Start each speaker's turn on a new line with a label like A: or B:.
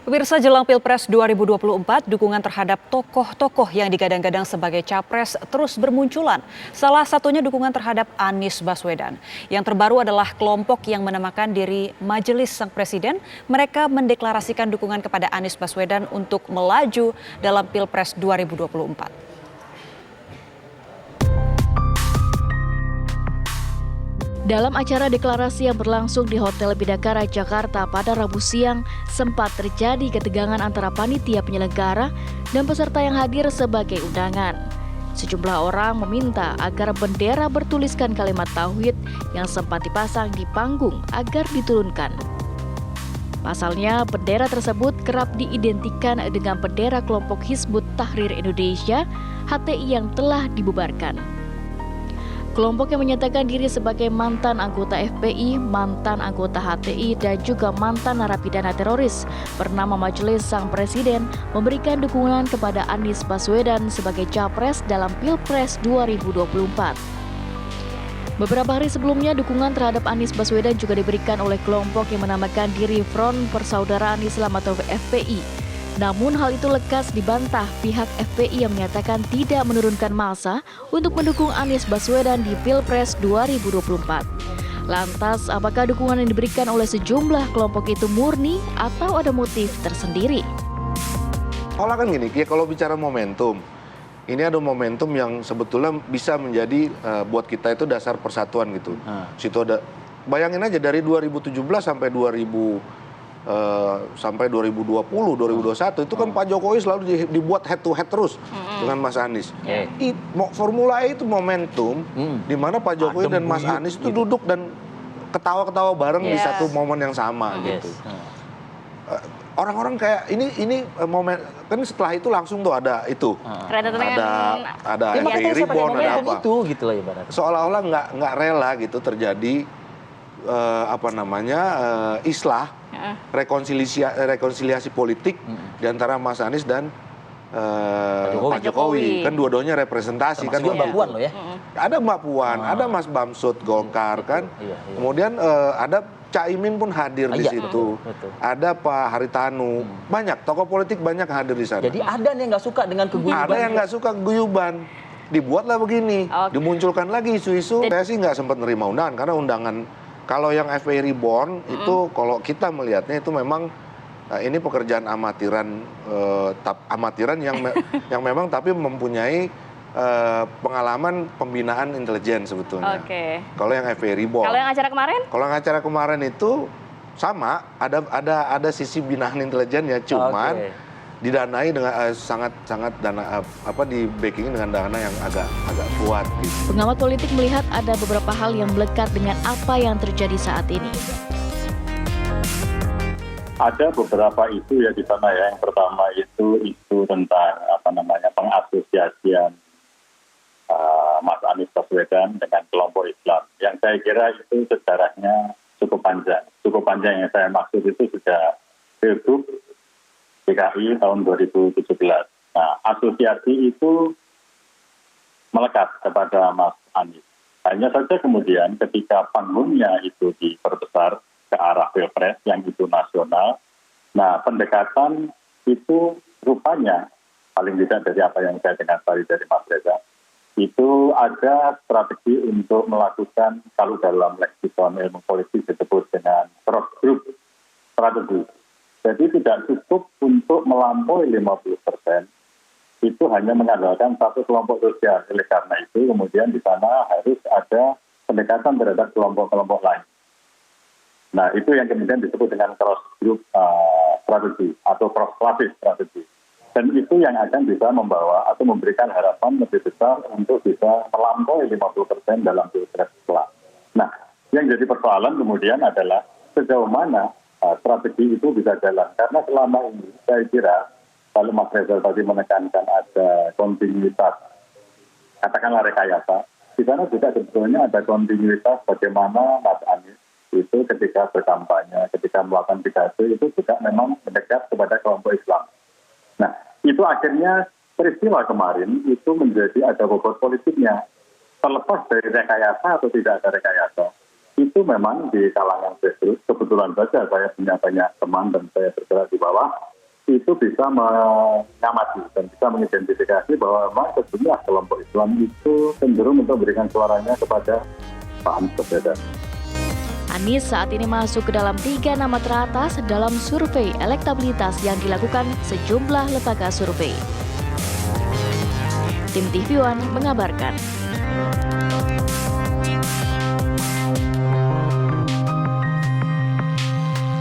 A: Pemirsa, jelang Pilpres 2024, dukungan terhadap tokoh-tokoh yang digadang-gadang sebagai capres terus bermunculan. Salah satunya dukungan terhadap Anies Baswedan. Yang terbaru adalah kelompok yang menamakan diri Majelis Sang Presiden. Mereka mendeklarasikan dukungan kepada Anies Baswedan untuk melaju dalam Pilpres 2024.
B: Dalam acara deklarasi yang berlangsung di Hotel Bidakara, Jakarta pada Rabu siang, sempat terjadi ketegangan antara panitia penyelenggara dan peserta yang hadir sebagai undangan. Sejumlah orang meminta agar bendera bertuliskan kalimat tauhid yang sempat dipasang di panggung agar diturunkan. Pasalnya, bendera tersebut kerap diidentikan dengan bendera kelompok Hizbut Tahrir Indonesia (HTI) yang telah dibubarkan. Kelompok yang menyatakan diri sebagai mantan anggota FPI, mantan anggota HTI, dan juga mantan narapidana teroris bernama Majelis Sang Presiden memberikan dukungan kepada Anies Baswedan sebagai capres dalam Pilpres 2024. Beberapa hari sebelumnya, dukungan terhadap Anies Baswedan juga diberikan oleh kelompok yang menamakan diri Front Persaudaraan Islam atau FPI. Namun hal itu lekas dibantah pihak FPI yang menyatakan tidak menurunkan massa untuk mendukung Anies Baswedan di Pilpres 2024. Lantas, apakah dukungan yang diberikan oleh sejumlah kelompok itu murni atau ada motif tersendiri?
C: Kalau kan gini, ya kalau bicara momentum, ini ada momentum yang sebetulnya bisa menjadi buat kita itu dasar persatuan gitu. Situ ada, bayangin aja dari 2017 sampai 2020, 2021 itu kan Pak Jokowi selalu dibuat head to head terus dengan Mas Anies. Formula E itu momentum di mana Pak Jokowi dan Mas Anies itu duduk dan ketawa-ketawa bareng di satu momen yang sama gitu. Orang-orang kayak ini momen kan setelah itu langsung tuh ada itu. Ada FPI Reborn, ada apa.
D: Itu gitu lah ibaratnya.
C: Seolah-olah nggak rela gitu terjadi islah rekonsiliasi politik di antara Mas Anies dan Pak Jokowi. Kan dua-duanya representasi.
D: Termasuk
C: kan
D: Mbak Puan loh ya.
C: Ada Mbak Puan, ada Mas Bamsud Golkar kan. Kemudian ada Caimin pun hadir di situ.
D: Betul.
C: Ada Pak Haritanu. Banyak tokoh politik banyak hadir di sana.
D: Jadi ada yang nggak suka dengan keguyuban.
C: Ada yang nggak suka guyuban. Dibuatlah begini, dimunculkan lagi isu-isu. Saya sih nggak sempat nerima undangan karena undangan. Kalau yang FPI Reborn itu kalau kita melihatnya itu memang ini pekerjaan amatiran yang memang tapi mempunyai pengalaman pembinaan intelijen sebetulnya. Kalau yang FPI Reborn.
E: Kalau yang acara kemarin?
C: Kalau yang acara kemarin itu sama, ada sisi binaan intelijennya, cuman didanai dengan sangat di backing dengan dana yang agak kuat gitu.
B: Pengamat politik melihat ada beberapa hal yang melekat dengan apa yang terjadi saat ini.
F: Ada beberapa isu ya di sana ya. Yang pertama itu isu tentang pengasosiasian Mas Anies Baswedan dengan kelompok Islam. Yang saya kira itu sejarahnya cukup panjang. Cukup panjang yang saya maksud itu sudah Pilgub DKI tahun 2017. Nah, asosiasi itu melekat kepada Mas Anies. Hanya saja kemudian ketika panggungnya itu diperbesar ke arah Pilpres yang itu nasional, nah pendekatan itu rupanya, paling tidak dari apa yang saya dengar tadi dari Mas Reza, itu ada strategi untuk melakukan, kalau dalam leksikon ilmu politik disebut dengan cross group strategi. Jadi tidak cukup untuk melampaui 50%, itu hanya mengandalkan satu kelompok sosial. Oleh karena itu kemudian di sana harus ada pendekatan terhadap kelompok-kelompok lain. Nah itu yang kemudian disebut dengan cross group strategi atau cross klassis strategi. Dan itu yang akan bisa membawa atau memberikan harapan lebih besar untuk bisa melampaui 50% dalam pilpres kelak. Nah yang jadi persoalan kemudian adalah sejauh mana strategi itu bisa jalan. Karena selama ini saya kira, kalau Mas Reza tadi menekankan ada kontinuitas, katakanlah rekayasa, di sana juga sebetulnya ada kontinuitas bagaimana Mas Anies itu ketika berkampanye, ketika melakukan pidato itu juga memang mendekat kepada kelompok Islam. Nah, itu akhirnya peristiwa kemarin itu menjadi ada bobot politiknya. Terlepas dari rekayasa atau tidak ada rekayasa, itu memang di kalangan Facebook, kebetulan saja saya punya banyak teman dan saya bergerak di bawah, itu bisa mengamati dan bisa mengidentifikasi bahwa memang sejumlah kelompok Islam itu cenderung untuk memberikan suaranya kepada Pak Anies Baswedan.
B: Anies saat ini masuk ke dalam 3 nama teratas dalam survei elektabilitas yang dilakukan sejumlah lembaga survei. Tim TV One mengabarkan.